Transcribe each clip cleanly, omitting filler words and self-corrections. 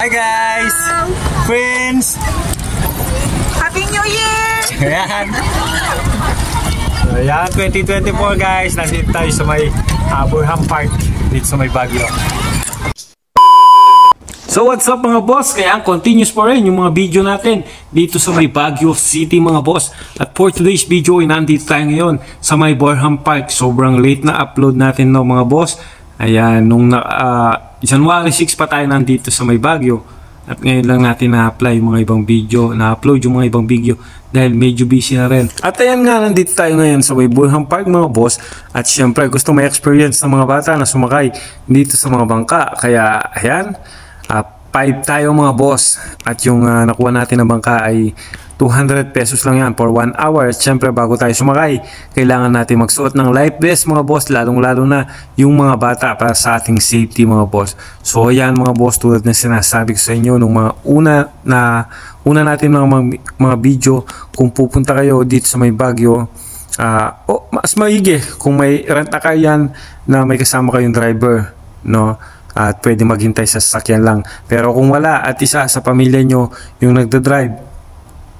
Hi guys! Friends! Happy New Year! Ayan! So, ayan, 2024 guys. Nandito tayo sa may Burham Park dito sa may Baguio. So what's up mga boss? Kaya continuous pa rin yung mga video natin dito sa may Baguio City mga boss. At for today's video ay nandito tayo ngayon sa may Burham Park. Sobrang late na upload natin no mga boss. Ayan, nung January 6 pa tayo nandito sa may Baguio. At ngayon lang natin na-apply yung mga ibang video, na-upload yung mga ibang video dahil medyo busy na rin. At ayan nga, nandito tayo ngayon sa may Burham Park mga boss. At syempre gusto may experience ng mga bata na sumakay dito sa mga bangka. Kaya ayan, 5 tayo mga boss. At yung nakuha natin na bangka ay 200 pesos lang yan for 1 hour. At syempre bago tayo sumakay, kailangan natin magsuot ng life vest mga boss, lalong lalo na yung mga bata para sa ating safety mga boss. So ayan mga boss, tulad na sinasabi ko sa inyo nung mga una natin mga video, kung pupunta kayo dito sa may Baguio, mas maigi kung may rent-a-car yan na may kasama kayong driver, no? At pwede maghintay sa sasakyan lang. Pero kung wala at isa sa pamilya nyo yung nagdadrive,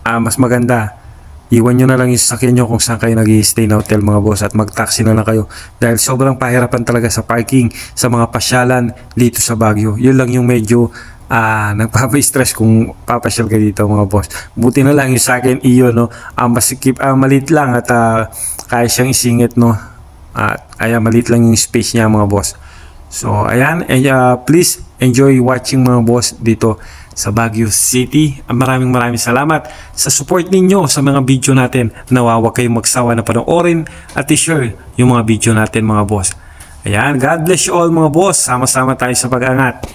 mas maganda iwan nyo na lang yung sasakyan nyo kung saan kayo nag-i-stay na hotel mga boss, at mag-taxi na lang kayo dahil sobrang pahirapan talaga sa parking sa mga pasyalan dito sa Baguio. Yun lang yung medyo nagpapa-stress kung papasyal ka dito mga boss. Buti na lang yung sa akin iyo, no? Masikip, maliit lang at kaya siyang isingit, no? Ayan, maliit lang yung space niya mga boss. So ayan, please enjoy watching mga boss dito sa Baguio City. Maraming salamat sa support ninyo sa mga video natin. Nawawa kayong magsawa na panoorin at i-share yung mga video natin mga boss. Ayan, God bless you all mga boss. Sama-sama tayo sa pag-angat.